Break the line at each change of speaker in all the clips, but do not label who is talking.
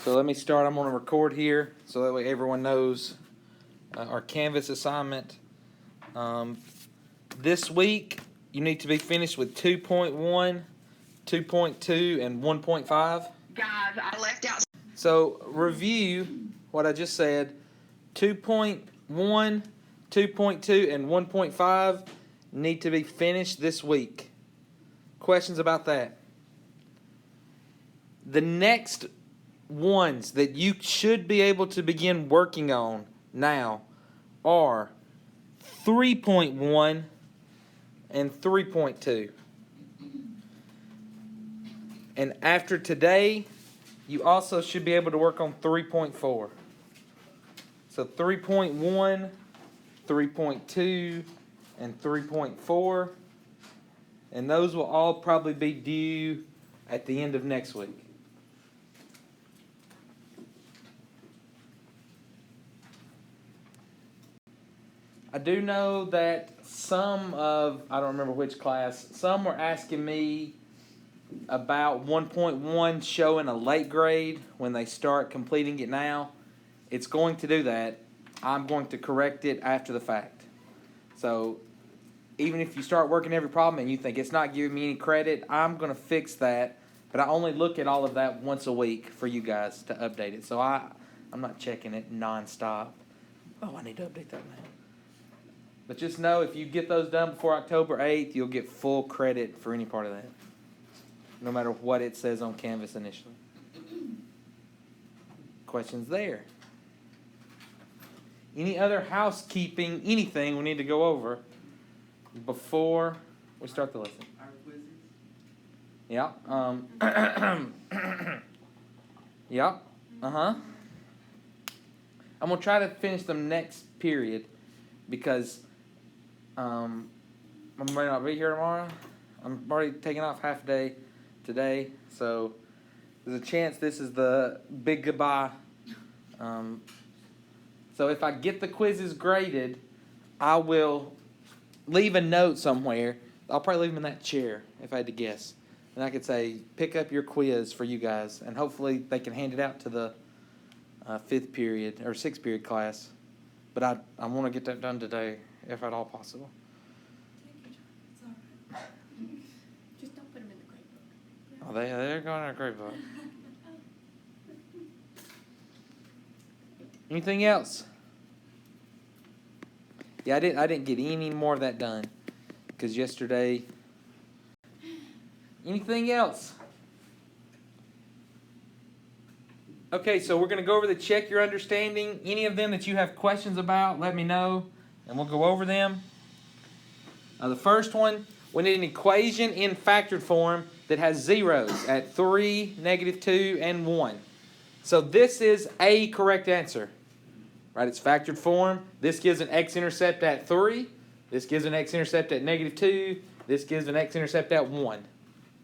So let me start. I'm going to record here so that way everyone knows our Canvas assignment. This week, you need to be finished with 2.1, 2.2, and 1.5.
Guys, I left out.
So review what I just said. 2.1, 2.2, and 1.5 need to be finished this week. Questions about that? The next ones that you should be able to begin working on now are 3.1 and 3.2. And after today, you also should be able to work on 3.4. So 3.1, 3.2, and 3.4. And those will all probably be due at the end of next week. I do know that some of, I don't remember which class, some were asking me about 1.1 showing a late grade when they start completing it now. It's going to do that. I'm going to correct it after the fact. So even if you start working every problem and you think it's not giving me any credit, I'm going to fix that. But I only look at all of that once a week for you guys to update it. So I'm not checking it nonstop. Oh, I need to update that now. But just know if you get those done before October 8th, you'll get full credit for any part of that, no matter what it says on Canvas initially. Questions there? Any other housekeeping, anything we need to go over before we start the lesson?
Our quizzes.
Yeah. Yeah. Uh-huh. I'm going to try to finish them next period because I might not be here tomorrow. I'm already taking off half a day today, so there's a chance this is the big goodbye. So if I get the quizzes graded, I will leave a note somewhere. I'll probably leave them in that chair if I had to guess. And I could say, pick up your quiz for you guys, and hopefully they can hand it out to the 5th period or 6th period class. But I want to get that done today, if at all possible.
Take your time. It's all right. Just don't put them in the grade book.
Oh, they're going in a great book. Anything else? Yeah, I didn't get any more of that done because yesterday. Anything else? Okay, so we're going to go over the check your understanding. Any of them that you have questions about, let me know, and we'll go over them. The first one, we need an equation in factored form that has zeros at 3, -2, and 1. So this is a correct answer. Right, it's factored form. This gives an x-intercept at 3. This gives an x-intercept at -2. This gives an x-intercept at 1.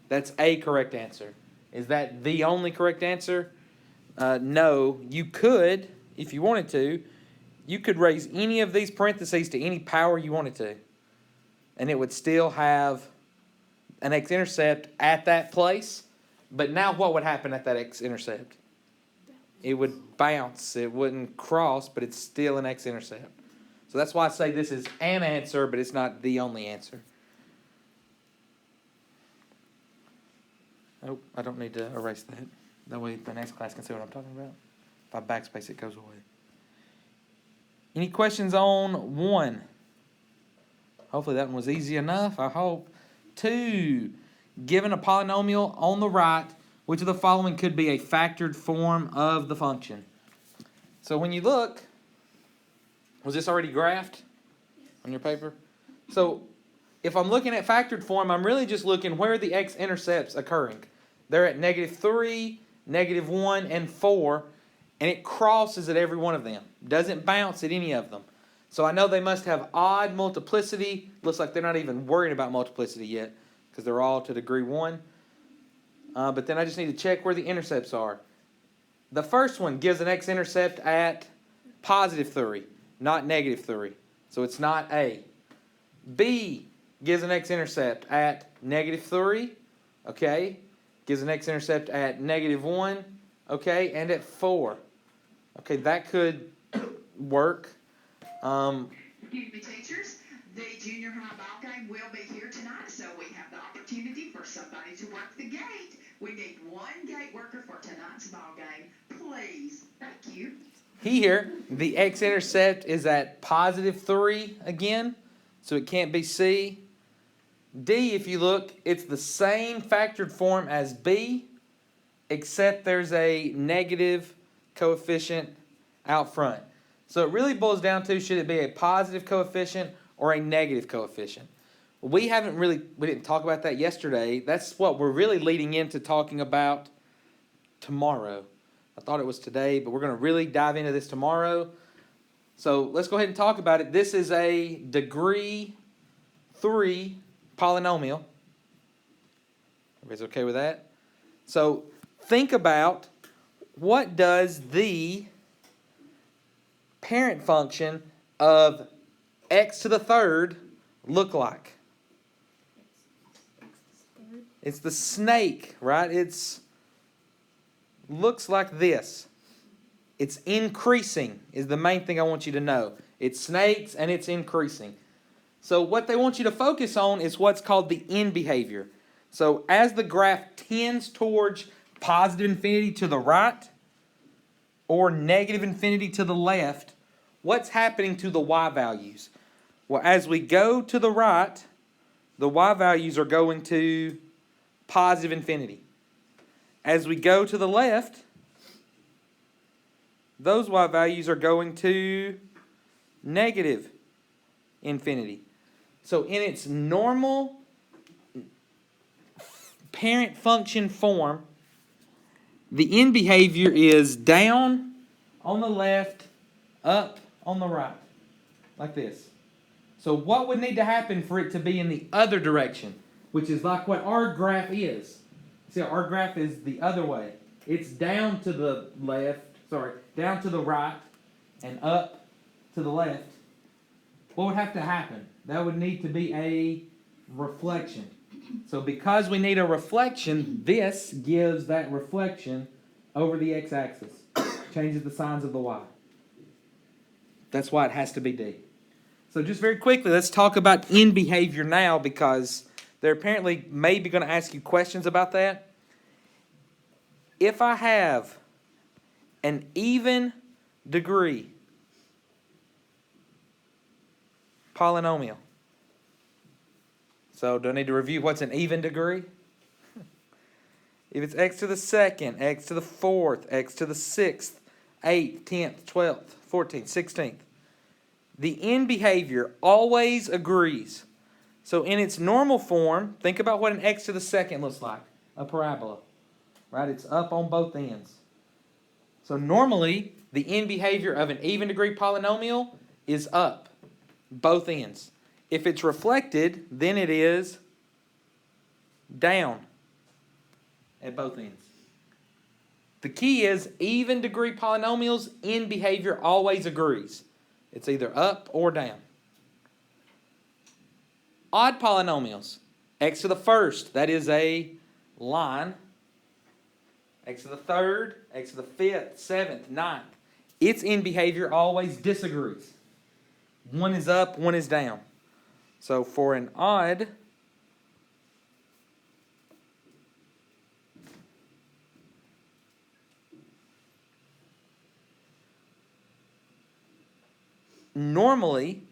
That's a correct answer. Is that the only correct answer? No. You could, if you wanted to, you could raise any of these parentheses to any power you wanted to. And it would still have an x-intercept at that place. But now what would happen at that x-intercept? It would bounce. It wouldn't cross, but it's still an x-intercept. So that's why I say this is an answer, but it's not the only answer. Oh, I don't need to erase that. That way the next class can see what I'm talking about. If I backspace, it goes away. Any questions on 1? Hopefully that one was easy enough, I hope. 2, given a polynomial on the right, which of the following could be a factored form of the function? So when you look, was this already graphed on your paper? So if I'm looking at factored form, I'm really just looking where are the x-intercepts occurring. They're at -3, -1, and 4, and it crosses at every one of them. Doesn't bounce at any of them. So I know they must have odd multiplicity. Looks like they're not even worrying about multiplicity yet because they're all to degree 1. But then I just need to check where the intercepts are. The first one gives an x-intercept at +3, not -3. So it's not A. B gives an x-intercept at -3. Okay. Gives an x-intercept at -1. Okay, and at 4. Okay, that could work.
Excuse me, teachers. The junior high ball game will be here tonight, so we have the opportunity for somebody to work the gate. We need one gate worker for tonight's ball game. Please. Thank you.
Here, the x-intercept is at +3 again, so it can't be C. D, if you look, it's the same factored form as B, except there's a negative coefficient out front. So it really boils down to, should it be a positive coefficient or a negative coefficient? We didn't talk about that yesterday. That's what we're really leading into talking about tomorrow. I thought it was today, but we're going to really dive into this tomorrow. So let's go ahead and talk about it. This is a degree 3 polynomial. Everybody's okay with that? So think about, what does the parent function of x to the third look like? It's the snake, right? It's looks like this. It's increasing is the main thing I want you to know. It's snakes and it's increasing. So what they want you to focus on is what's called the end behavior. So as the graph tends towards positive infinity to the right or negative infinity to the left, what's happening to the y values? Well, as we go to the right, the y values are going to positive infinity. As we go to the left, those y values are going to negative infinity. So in its normal parent function form, the end behavior is down on the left, up on the right, like this. So what would need to happen for it to be in the other direction, which is like what our graph is? See, our graph is the other way. It's down to the down to the right and up to the left. What would have to happen? That would need to be a reflection. So because we need a reflection, this gives that reflection over the x-axis. Changes the signs of the y. That's why it has to be D. So just very quickly, let's talk about end behavior now, because they're apparently maybe going to ask you questions about that. If I have an even degree polynomial, so do I need to review what's an even degree? If it's x to the second, x to the fourth, x to the sixth, 8th, 10th, 12th, 14th, 16th, the end behavior always agrees. So in its normal form, think about what an x to the second looks like, a parabola, right? It's up on both ends. So normally, the end behavior of an even degree polynomial is up, both ends. If it's reflected, then it is down at both ends. The key is even degree polynomials, end behavior always agrees. It's either up or down. Odd polynomials, x to the first, that is a line. X to the third, x to the fifth, seventh, ninth. Its end behavior always disagrees. One is up, one is down. So for an odd normally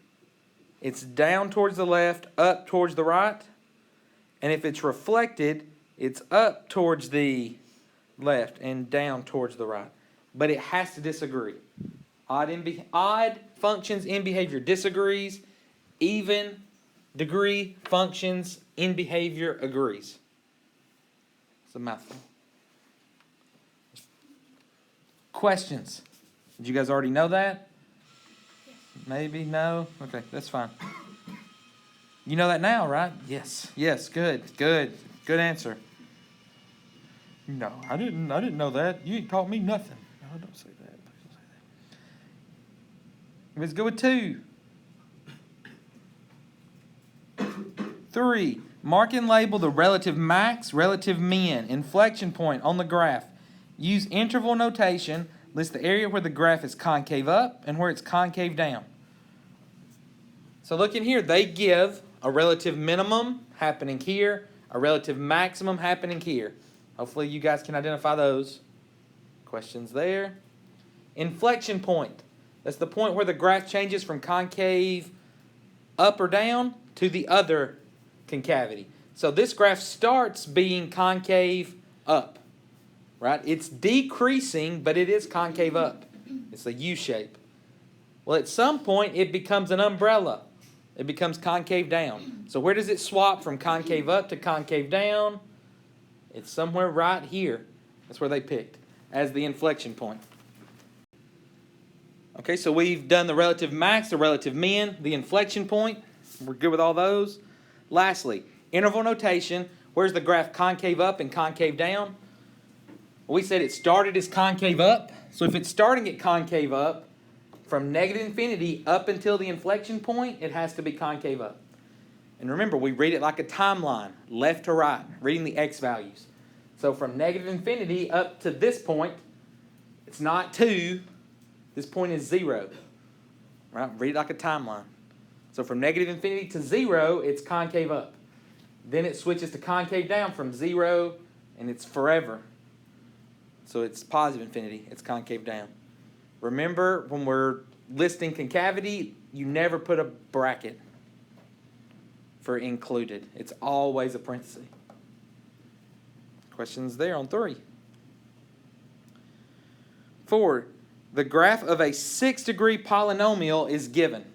it's down towards the left, up towards the right. And if it's reflected, it's up towards the left and down towards the right. But it has to disagree. Odd functions in behavior disagrees. Even degree functions in behavior agrees. It's a mouthful. Questions? Did you guys already know that? Maybe, no? Okay, that's fine. You know that now, right? Yes. Yes, good. Good answer. No, I didn't know that. You ain't taught me nothing. No, don't say that. Please don't say that. Let's go with 2. 3. Mark and label the relative max, relative min, inflection point on the graph Use interval notation. List the area where the graph is concave up and where it's concave down. So look in here. They give a relative minimum happening here, a relative maximum happening here. Hopefully you guys can identify those. Questions there. Inflection point. That's the point where the graph changes from concave up or down to the other concavity. So this graph starts being concave up, right? It's decreasing, but it is concave up. It's a U shape. Well, at some point, it becomes an umbrella. It becomes concave down. So where does it swap from concave up to concave down? It's somewhere right here. That's where they picked as the inflection point. Okay, so we've done the relative max, the relative min, the inflection point. We're good with all those. Lastly, interval notation. Where's the graph concave up and concave down? Well, we said it started as concave up. So if it's starting at concave up, from negative infinity up until the inflection point, it has to be concave up. And remember, we read it like a timeline, left to right, reading the x values. So from negative infinity up to this point, it's not 2. This point is 0. Right? Read it like a timeline. So from negative infinity to 0, it's concave up. Then it switches to concave down from 0, and it's forever. So it's positive infinity. It's concave down. Remember, when we're listing concavity, you never put a bracket for included. It's always a parenthesis. Questions there on 3. 4. The graph of a 6-degree polynomial is given.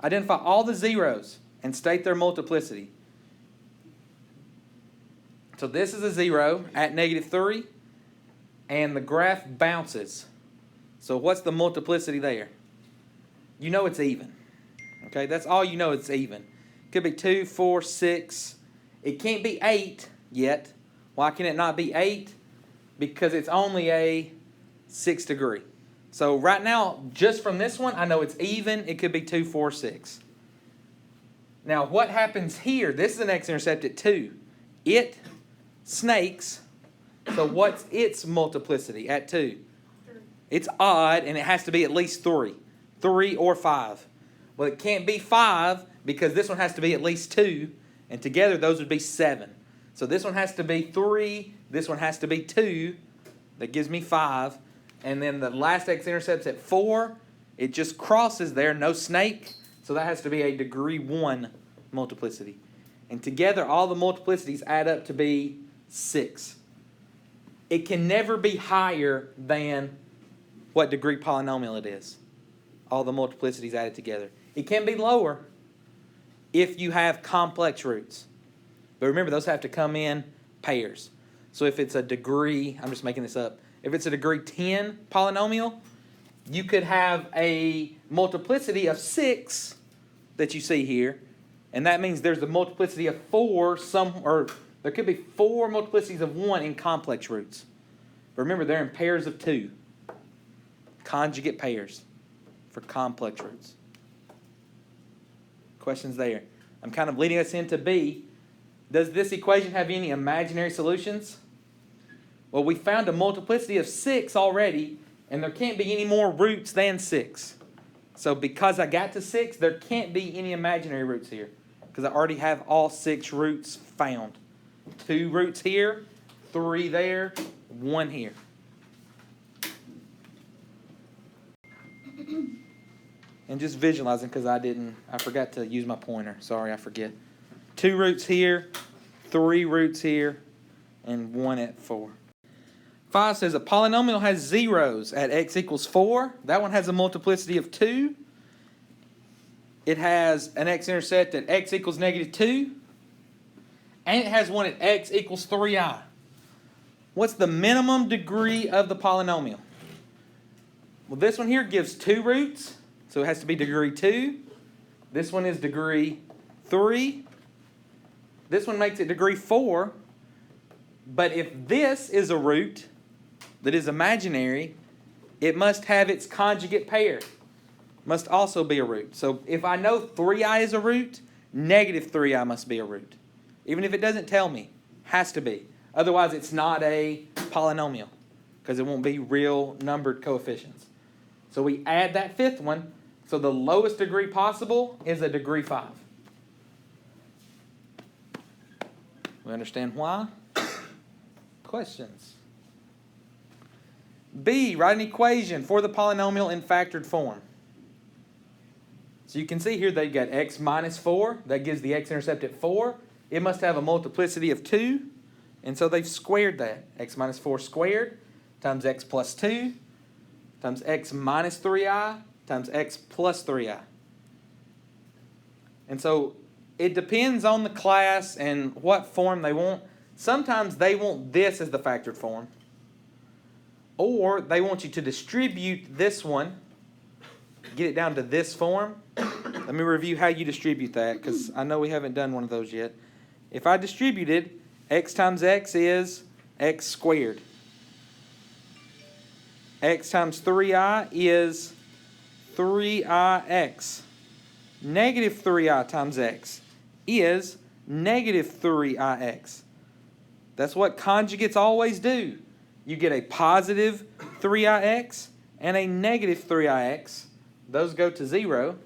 Identify all the zeros and state their multiplicity. So this is a 0 at -3, and the graph bounces. So what's the multiplicity there? You know it's even. Okay, that's all you know, it's even. Could be 2, 4, 6. It can't be 8 yet. Why can it not be 8? Because it's only a 6 degree. So right now, just from this one, I know it's even. It could be 2, 4, 6. Now what happens here? This is an x-intercept at 2. It snakes. So what's its multiplicity at 2? It's odd, and it has to be at least 3. 3 or 5. Well, it can't be 5 because this one has to be at least 2, and together those would be 7. So this one has to be 3, this one has to be 2. That gives me 5. And then the last x-intercept's at 4. It just crosses there, no snake. So that has to be a degree 1 multiplicity. And together, all the multiplicities add up to be 6. It can never be higher than what degree polynomial it is. All the multiplicities added together. It can be lower if you have complex roots. But remember, those have to come in pairs. So if it's a degree, I'm just making this up, if it's a degree 10 polynomial, you could have a multiplicity of 6 that you see here, and that means there's a multiplicity of 4, or there could be 4 multiplicities of 1 in complex roots. But remember, they're in pairs of 2. Conjugate pairs for complex roots. Questions there. I'm kind of leading us into B. Does this equation have any imaginary solutions? Well, we found a multiplicity of 6 already, and there can't be any more roots than 6. So because I got to 6, there can't be any imaginary roots here, because I already have all 6 roots found. 2 roots here, 3 there, 1 here. And just visualizing, because I forgot to use my pointer. Sorry, I forget. 2 roots here, 3 roots here, and 1 at 4. 5 says a polynomial has zeros at x equals 4. That one has a multiplicity of 2. It has an x-intercept at x equals -2. And it has one at x equals 3i. What's the minimum degree of the polynomial? Well, this one here gives 2 roots, so it has to be degree 2. This one is degree 3. This one makes it degree 4. But if this is a root that is imaginary, it must have its conjugate pair. Must also be a root. So if I know 3i is a root, -3i must be a root. Even if it doesn't tell me, has to be. Otherwise, it's not a polynomial because it won't be real numbered coefficients. So we add that fifth one. So the lowest degree possible is a degree 5. We understand why? Questions? B, write an equation for the polynomial in factored form. So you can see here they've got x minus 4. That gives the x-intercept at 4. It must have a multiplicity of 2. And so they've squared that. X minus 4 squared times x plus 2 times x minus 3i times x plus 3i. And so it depends on the class and what form they want. Sometimes they want this as the factored form. Or they want you to distribute this one, get it down to this form. Let me review how you distribute that, because I know we haven't done one of those yet. If I distributed, x times x is x squared. X times 3i is 3ix. Negative 3i times x is negative 3ix. That's what conjugates always do. You get a positive 3ix and a negative 3ix. Those go to 0.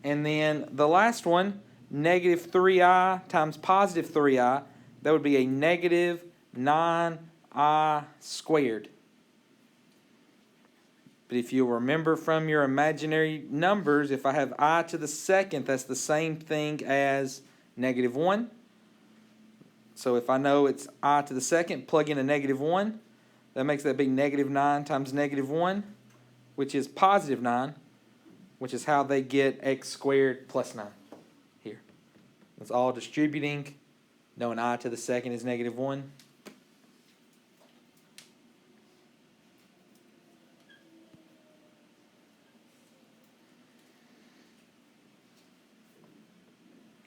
And then the last one, negative 3i times positive 3i, that would be a negative 9i squared. But if you remember from your imaginary numbers, if I have I to the second, that's the same thing as negative 1. So if I know it's I to the second, plug in a negative 1. That makes that be negative 9 times negative 1, which is positive 9, which is how they get x squared plus 9 here. It's all distributing, knowing I to the second is negative 1.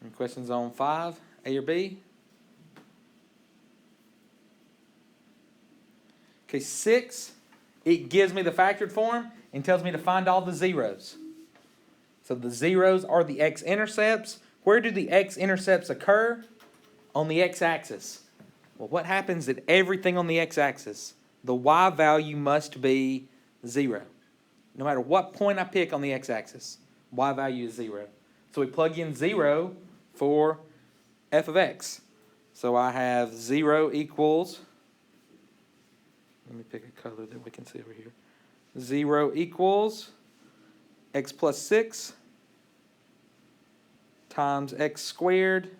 Any questions on 5, A or B? Okay, 6, it gives me the factored form and tells me to find all the zeros. So the zeros are the x-intercepts. Where do the x-intercepts occur? On the x-axis. Well, what happens at everything on the x-axis? The y value must be 0. No matter what point I pick on the x-axis, y value is 0. So we plug in 0 for f of x. So I have 0 equals, let me pick a color that we can see over here. 0 equals x plus 6 times x squared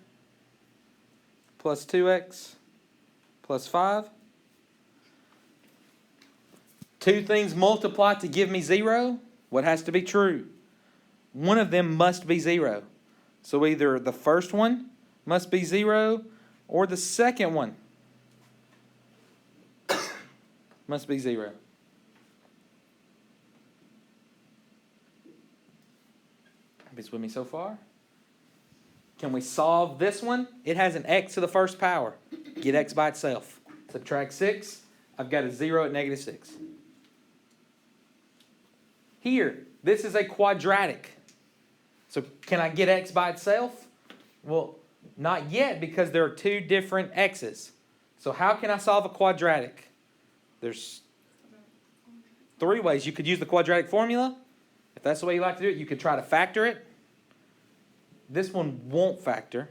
plus 2x plus 5. Two things multiply to give me 0. What has to be true? One of them must be 0. So either the first one must be 0 or the second one must be 0. Everybody's with me so far? Can we solve this one? It has an x to the first power. Get x by itself. Subtract 6. I've got a 0 at negative 6. Here, this is a quadratic. So can I get x by itself? Well, not yet, because there are two different x's. So how can I solve a quadratic? There's 3 ways. You could use the quadratic formula. If that's the way you like to do it, you could try to factor it. This one won't factor,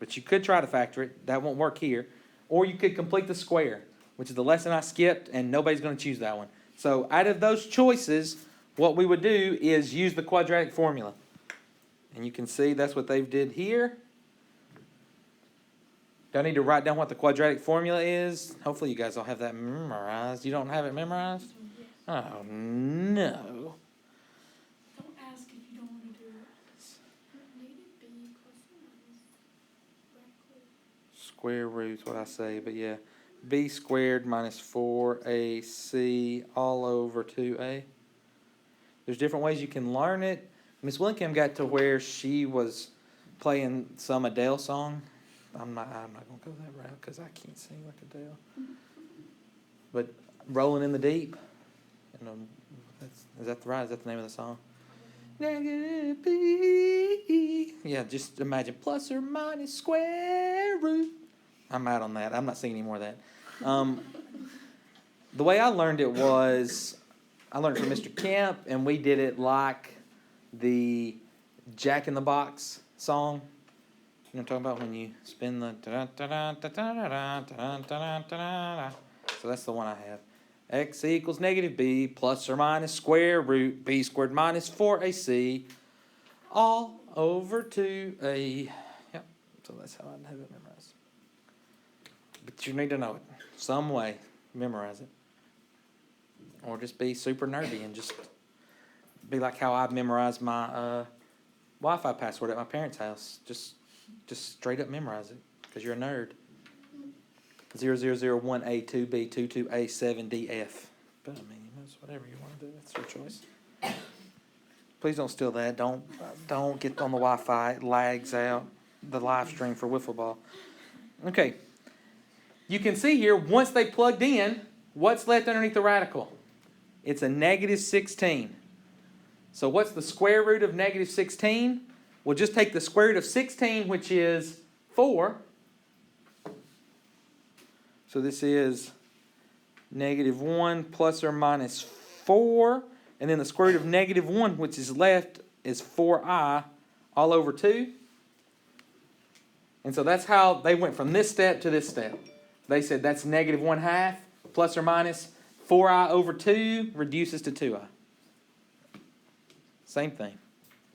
but you could try to factor it. That won't work here. Or you could complete the square, which is the lesson I skipped, and nobody's going to choose that one. So out of those choices, what we would do is use the quadratic formula. And you can see that's what they've did here. Do I need to write down what the quadratic formula is? Hopefully you guys all have that memorized. You don't have it memorized? Oh, no.
Don't ask if you don't want to do it. Negative b plus or minus precal.
Square root's what I say, but yeah. B squared minus 4ac all over 2a. There's different ways you can learn it. Miss Willingham got to where she was playing some Adele song. I'm not going to go that route because I can't sing like Adele. But Rolling in the Deep. Is that right? Is that the name of the song? Negative b. Yeah, just imagine plus or minus square root I'm out on that. I'm not seeing any more of that. The way I learned it was, I learned it from Mr. Kemp, and we did it like the Jack in the Box song. You know what I'm talking about, when you spin the so that's the one I have. X equals negative b plus or minus square root b squared minus 4ac all over 2a. Yep, so that's how I have it memorized. But you need to know it some way. Memorize it. Or just be super nerdy and just be like how I memorized my Wi-Fi password at my parents' house. Just straight up memorize it, because you're a nerd. 00001A2B22A7DF. But I mean, it's whatever you want to do. That's your choice. Please don't steal that. Don't get on the Wi-Fi. It lags out the live stream for wiffle ball. Okay. You can see here, once they plugged in, what's left underneath the radical? It's a negative 16. So what's the square root of negative 16? We'll just take the square root of 16, which is 4. So this is negative 1 plus or minus 4. And then the square root of negative 1, which is left, is 4i all over 2. And so that's how they went from this step to this step. They said that's negative 1/2 plus or minus 4i over 2 reduces to 2i. Same thing,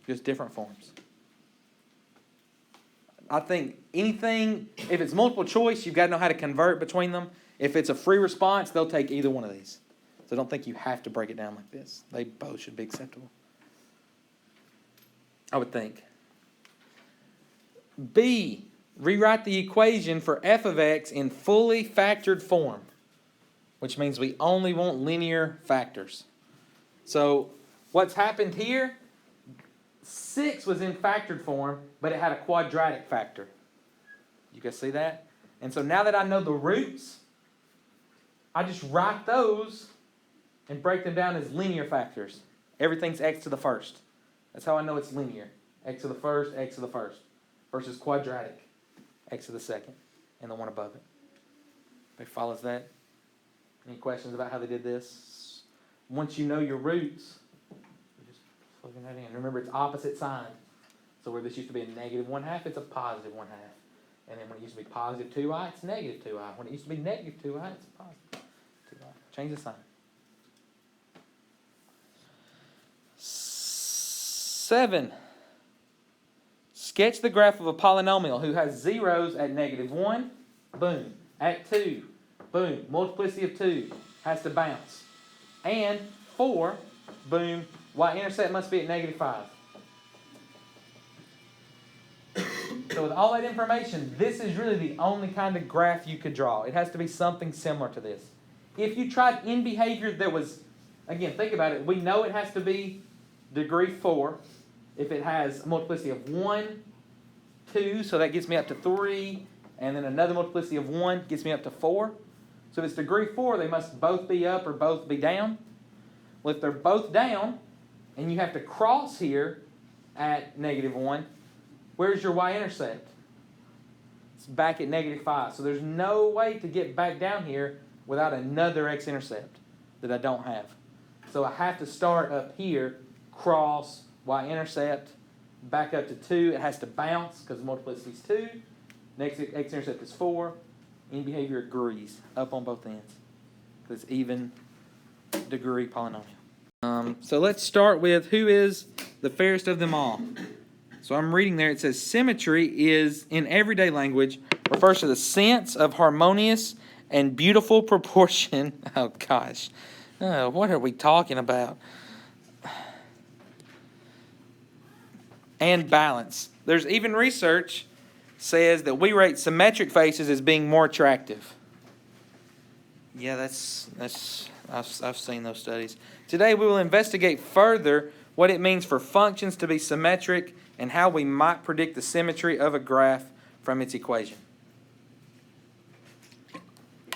just different forms. I think anything, if it's multiple choice, you've got to know how to convert between them. If it's a free response, they'll take either one of these. So I don't think you have to break it down like this. They both should be acceptable, I would think. B, rewrite the equation for f of x in fully factored form, which means we only want linear factors. So what's happened here, 6 was in factored form, but it had a quadratic factor. You guys see that? And so now that I know the roots, I just write those and break them down as linear factors. Everything's x to the first. That's how I know it's linear. X to the first, x to the first. Versus quadratic, x to the second, and the one above it. Everybody follows that? Any questions about how they did this? Once you know your roots, you're just plugging that in. Remember, it's opposite sign. So where this used to be a negative 1/2, it's a positive 1/2. And then when it used to be positive 2i, it's negative 2i. When it used to be negative 2i, it's positive 2i. Change the sign. 7. Sketch the graph of a polynomial who has zeros at negative 1, boom. At 2, boom. Multiplicity of 2 has to bounce. And 4, boom. Y-intercept must be at negative 5. So with all that information, this is really the only kind of graph you could draw. It has to be something similar to this. If you tried in behavior that was, again, think about it. We know it has to be degree 4. If it has a multiplicity of 1, 2, so that gets me up to 3, and then another multiplicity of 1 gets me up to 4. So if it's degree 4, they must both be up or both be down. Well, if they're both down, and you have to cross here at negative 1, where's your y-intercept? It's back at negative 5. So there's no way to get back down here without another x-intercept that I don't have. So I have to start up here, cross, y-intercept, back up to 2. It has to bounce because multiplicity is 2. Next x-intercept is 4. In behavior agrees up on both ends. Because it's even degree polynomial. So let's start with who is the fairest of them all. So I'm reading there. It says symmetry is, in everyday language, refers to the sense of harmonious and beautiful proportion. Oh, gosh. What are we talking about? And balance. There's even research says that we rate symmetric faces as being more attractive. Yeah, I've seen those studies. Today we will investigate further what it means for functions to be symmetric and how we might predict the symmetry of a graph from its equation.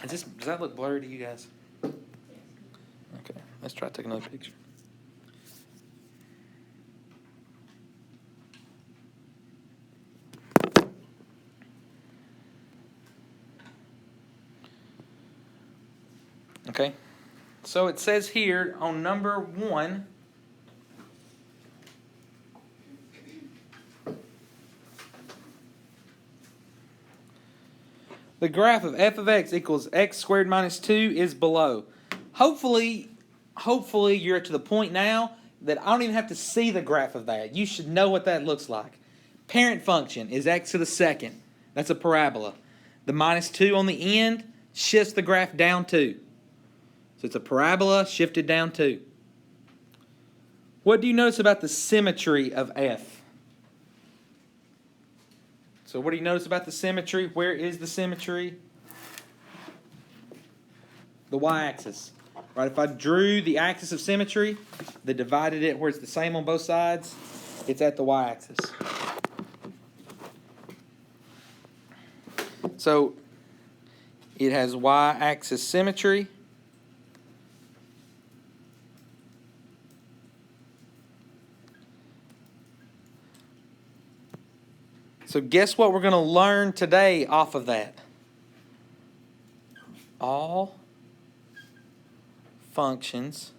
Does that look blurry to you guys? Okay, let's try to take another picture. Okay, so it says here on number 1, the graph of f of x equals x squared minus 2 is below. Hopefully you're to the point now that I don't even have to see the graph of that. You should know what that looks like. Parent function is x to the second. That's a parabola. The minus 2 on the end shifts the graph down 2. So it's a parabola shifted down 2. What do you notice about the symmetry of f? So what do you notice about the symmetry? Where is the symmetry? The y-axis. Right, if I drew the axis of symmetry, that divided it where it's the same on both sides, it's at the y-axis. So it has y-axis symmetry. So guess what we're going to learn today off of that? All functions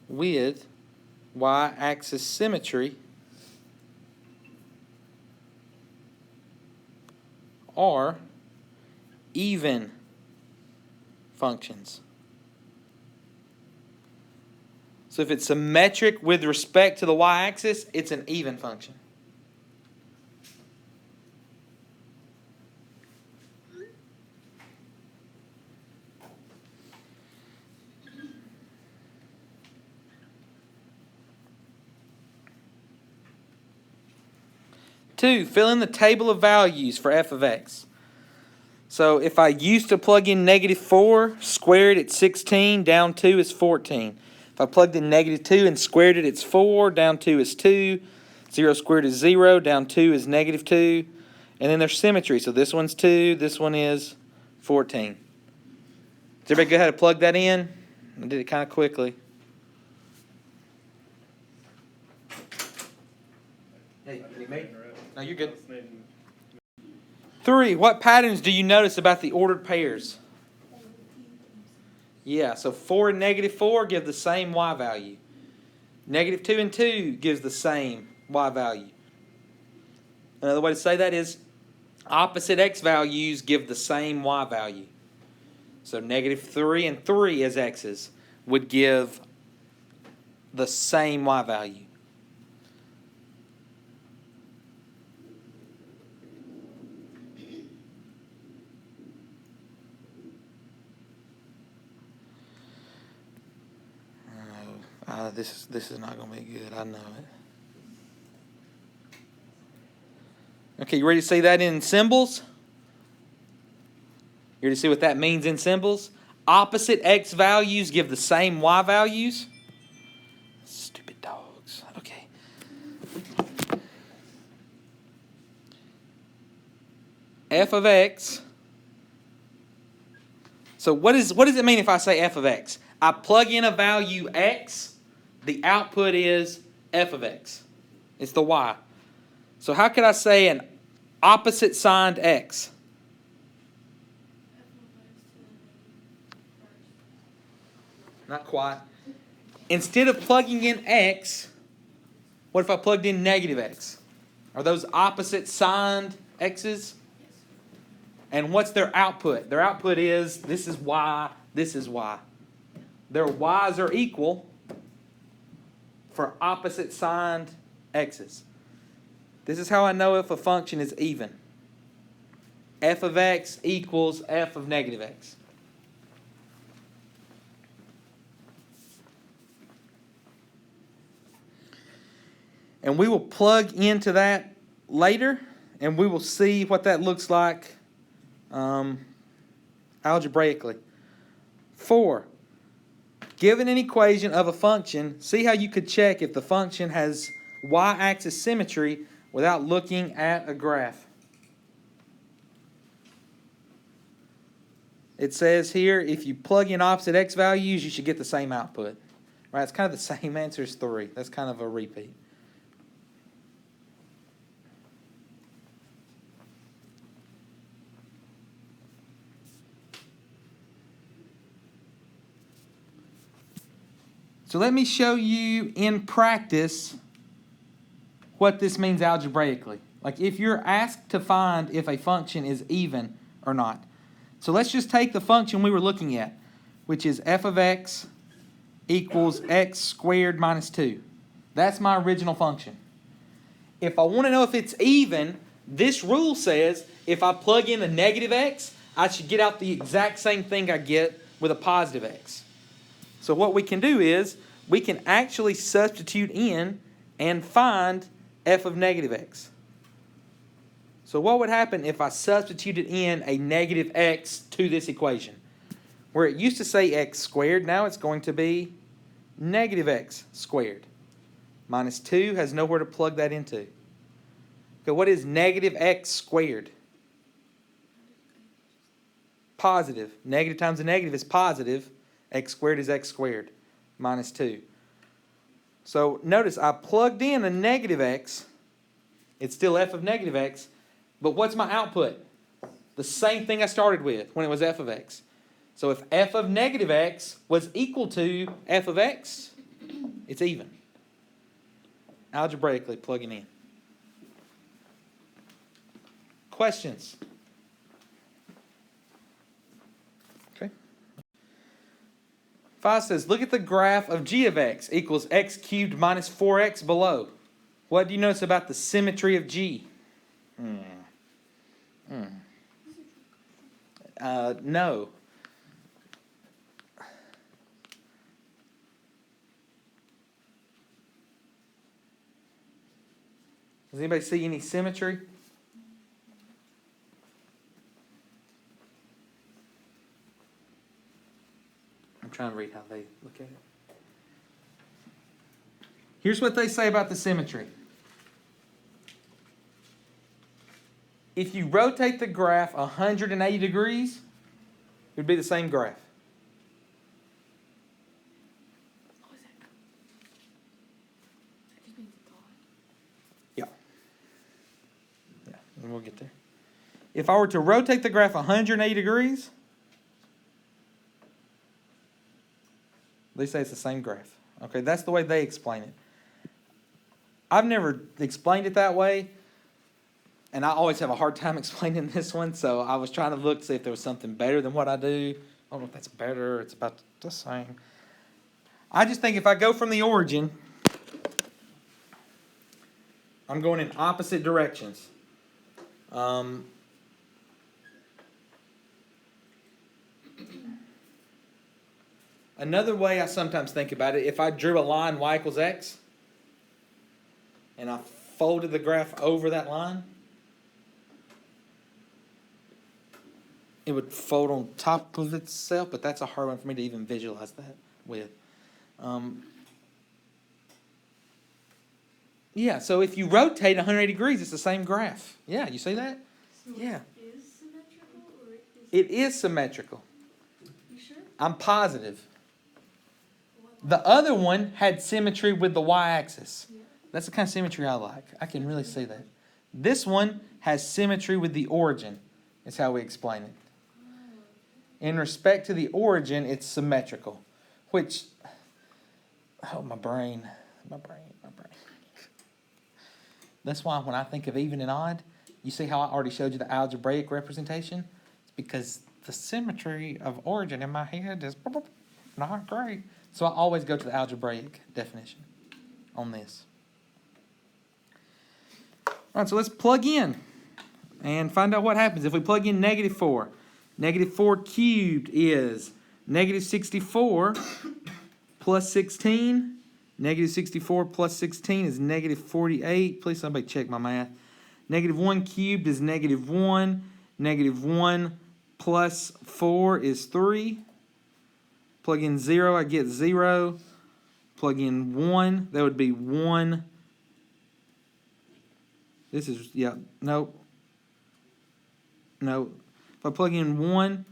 with y-axis symmetry are even functions. So if it's symmetric with respect to the y-axis, it's an even function. Two, fill in the table of values for f of x. So if I used to plug in -4, squared it's 16, down 2 is 14. If I plugged in -2 and squared it, it's 4, down 2 is 2. 0 squared is 0, down 2 is -2. And then there's symmetry. So this one's 2, this one is 14. Does everybody know how to plug that in? I did it kind of quickly. Hey, you made? No, you're good. 3, what patterns do you notice about the ordered pairs? Yeah, so 4 and -4 give the same y value. -2 and 2 gives the same y value. Another way to say that is opposite x values give the same y value. So -3 and 3 as x's would give the same y value. This is not going to be good. I know it. Okay, you ready to see that in symbols? You ready to see what that means in symbols? Opposite x values give the same y values. Stupid dogs. Okay. F of x. So what does it mean if I say f of x? I plug in a value x. The output is f of x. It's the y. So how could I say an opposite signed x? Not quite. Instead of plugging in x, what if I plugged in -x? Are those opposite signed x's? And what's their output? Their output is, this is y, this is y. Their y's are equal for opposite signed x's. This is how I know if a function is even. F of x equals f of -x. And we will plug into that later, and we will see what that looks like algebraically. 4. Given an equation of a function, see how you could check if the function has y-axis symmetry without looking at a graph. It says here, if you plug in opposite x values, you should get the same output. Right? It's kind of the same answer as 3. That's kind of a repeat. So let me show you in practice what this means algebraically. Like if you're asked to find if a function is even or not. So let's just take the function we were looking at, which is f of x equals x squared minus 2. That's my original function. If I want to know if it's even, this rule says if I plug in a negative x, I should get out the exact same thing I get with a positive x. So what we can do is we can actually substitute in and find f of negative x. So what would happen if I substituted in a negative x to this equation? Where it used to say x squared, now it's going to be negative x squared. Minus 2 has nowhere to plug that into. Okay, what is negative x squared? Positive. Negative times a negative is positive. X squared is x squared. Minus 2. So notice I plugged in a negative x. It's still f of negative x. But what's my output? The same thing I started with when it was f of x. So if f of negative x was equal to f of x, it's even. Algebraically plugging in. Questions? Okay. 5 says, look at the graph of g of x equals x cubed minus 4x below. What do you notice about the symmetry of g? No. Does anybody see any symmetry? I'm trying to read how they look at it. Here's what they say about the symmetry. If you rotate the graph 180 degrees, it would be the same graph.
What was that? That just means it's odd.
Yeah. Yeah, and we'll get there. If I were to rotate the graph 180 degrees, they say it's the same graph. Okay, that's the way they explain it. I've never explained it that way, and I always have a hard time explaining this one, so I was trying to look to see if there was something better than what I do. I don't know if that's better, it's about the same. I just think if I go from the origin, I'm going in opposite directions. Another way I sometimes think about it, if I drew a line y equals x, and I folded the graph over that line, it would fold on top of itself, but that's a hard one for me to even visualize that with. Yeah, so if you rotate 180 degrees, it's the same graph. Yeah, you see that?
So
Yeah.
it is symmetrical or
It is symmetrical.
You sure?
I'm positive.
What?
The other one had symmetry with the y-axis.
Yeah.
That's the kind of symmetry I like. I can really see that. This one has symmetry with the origin. Is how we explain it. In respect to the origin, it's symmetrical. Which, oh, my brain. That's why when I think of even and odd, you see how I already showed you the algebraic representation? It's because the symmetry of origin in my head is not great. So I always go to the algebraic definition on this. All right, so let's plug in and find out what happens. If we plug in negative 4, negative 4 cubed is negative 64 plus 16. Negative 64 plus 16 is negative 48. Please somebody check my math. Negative 1 cubed is negative 1. Negative 1 plus 4 is 3. Plug in 0, I get 0. Plug in 1, that would be 1. This is, yeah, nope. No. If I plug in 1,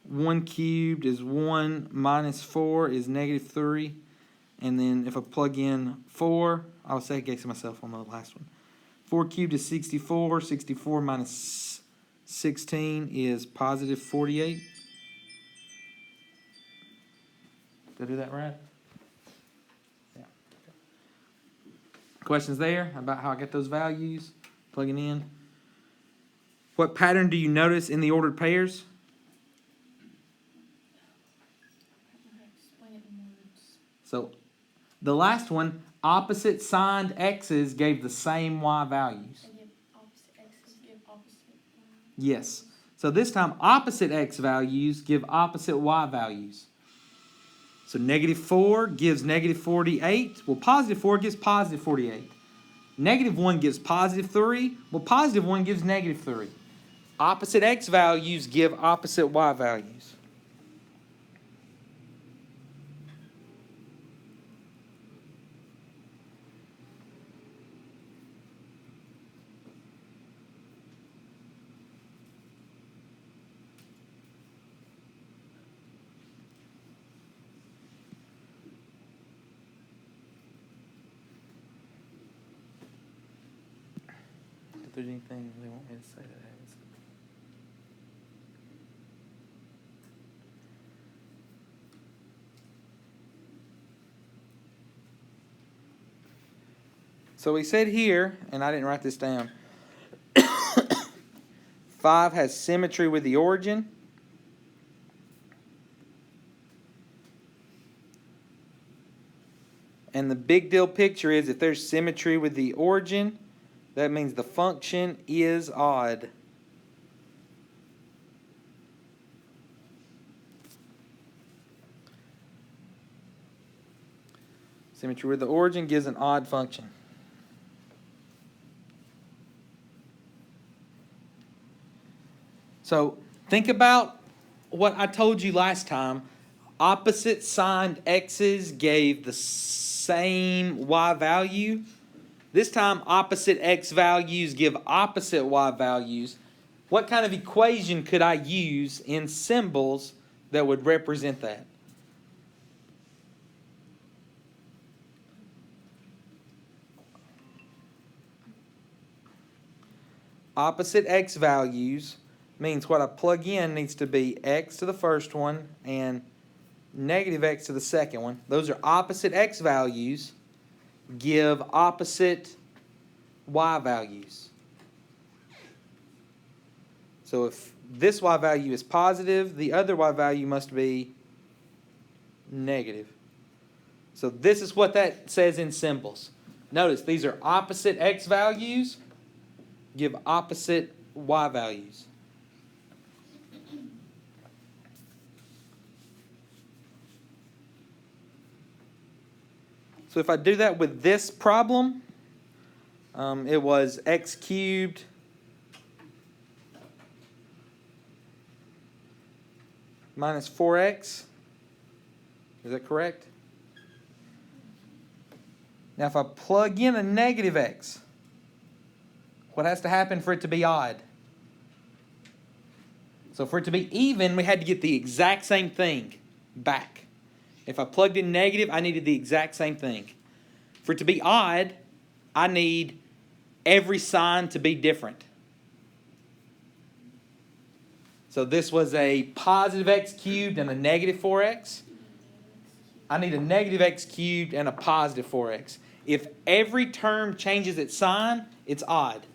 1 cubed is 1 minus 4 is negative 3. And then if I plug in 4, I'll say guess myself on the last one. 4 cubed is 64. 64 minus 16 is positive 48. Did I do that right? Questions there about how I get those values? Plugging in. What pattern do you notice in the ordered pairs?
Explain it in words.
So the last one, opposite signed x's gave the same y values.
They give opposite x's give opposite y.
Yes. So this time, opposite x values give opposite y values. So -4 gives -48. Well, +4 gives +48. -1 gives +3. Well, +1 gives -3. Opposite x values give opposite y values. If there's anything they want me to say that I haven't said. So we said here, and I didn't write this down, 5 has symmetry with the origin. And the big deal picture is if there's symmetry with the origin, that means the function is odd. Symmetry with the origin gives an odd function. So think about what I told you last time. Opposite signed x's gave the same y value. This time, opposite x values give opposite y values. What kind of equation could I use in symbols that would represent that? Opposite x values means what I plug in needs to be x to the first one and -x to the second one. Those are opposite x values give opposite y values. So if this y value is positive, the other y value must be negative. So this is what that says in symbols. Notice these are opposite x values give opposite y values. So if I do that with this problem, it was x cubed minus 4x. Is that correct? Now if I plug in a negative x, what has to happen for it to be odd? So for it to be even, we had to get the exact same thing back. If I plugged in negative, I needed the exact same thing. For it to be odd, I need every sign to be different. So this was a positive x cubed and a negative 4x. I need a negative x cubed and a positive 4x. If every term changes its sign, it's odd.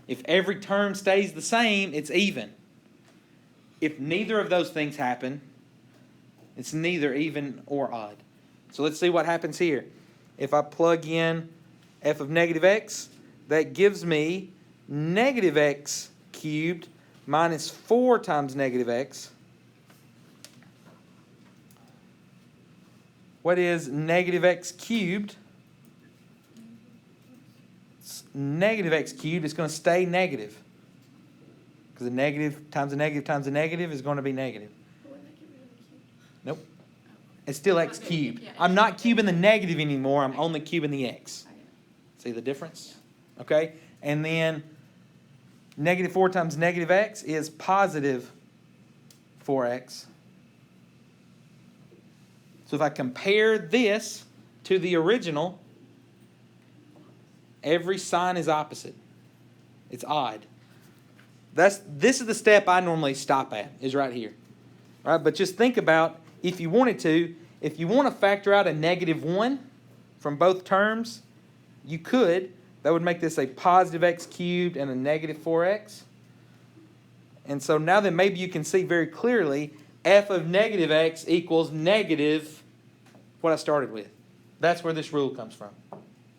If every term stays the same, it's even. If neither of those things happen, it's neither even or odd. So let's see what happens here. If I plug in f of negative x, that gives me negative x cubed minus 4 times negative x. What is negative x cubed? It's negative x cubed is going to stay negative. Because a negative times a negative times a negative is going to be negative. Nope. It's still x cubed. I'm not cubing the negative anymore. I'm only cubing the x. See the difference? Okay? And then negative 4 times negative x is positive 4x. So if I compare this to the original, every sign is opposite. It's odd. This is the step I normally stop at, is right here. All right, but just think about, if you wanted to, if you want to factor out a -1 from both terms, you could. That would make this a positive x cubed and a negative 4x. And so now then maybe you can see very clearly f of negative x equals negative what I started with. That's where this rule comes from.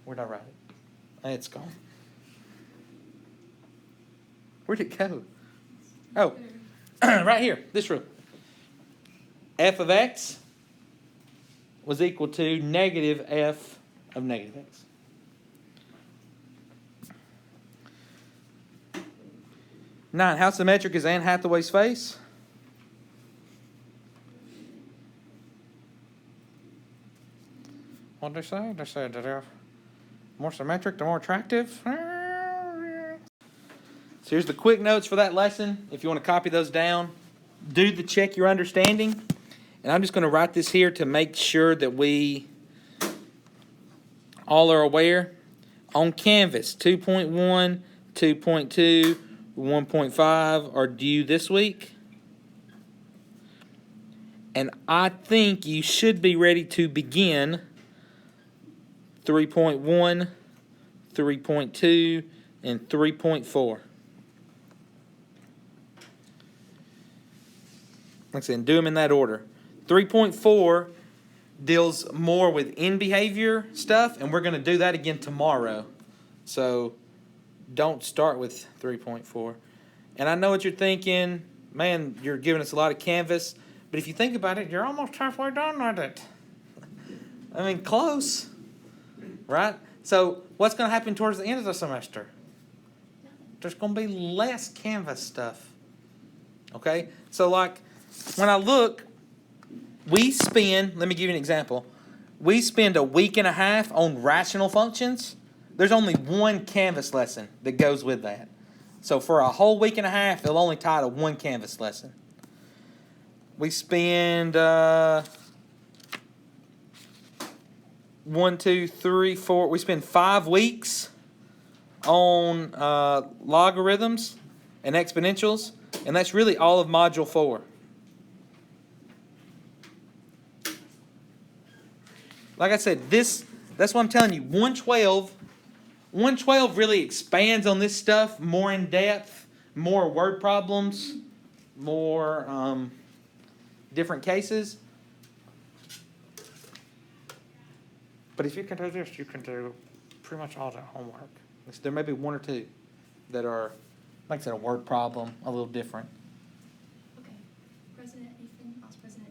Where'd I write it? It's gone. Where'd it go? Oh, right here, this rule. F of x was equal to negative f of negative x. Nine, how symmetric is Anne Hathaway's face? What did they say? They said that they're more symmetric, they're more attractive. So here's the quick notes for that lesson. If you want to copy those down, do the check your understanding. And I'm just going to write this here to make sure that we all are aware. On Canvas, 2.1, 2.2, 1.5 are due this week. And I think you should be ready to begin 3.1, 3.2, and 3.4. Like I said, do them in that order. 3.4 deals more with in-behavior stuff, and we're going to do that again tomorrow. So don't start with 3.4. And I know what you're thinking. Man, you're giving us a lot of canvas. But if you think about it, you're almost halfway done with it. I mean, close. Right? So what's going to happen towards the end of the semester? There's going to be less canvas stuff. Okay? So like when I look, we spend, let me give you an example. We spend a week and a half on rational functions. There's only one Canvas lesson that goes with that. So for a whole week and a half, they'll only tie to one Canvas lesson. We spend 1, 2, 3, 4. We spend 5 weeks on logarithms and exponentials, and that's really all of Module 4. Like I said, that's what I'm telling you. 112 really expands on this stuff more in depth, more word problems, more different cases. But if you can do this, you can do pretty much all the homework. There may be 1 or 2 that are, like I said, a word problem, a little different.
Okay. President Nathan, Vice President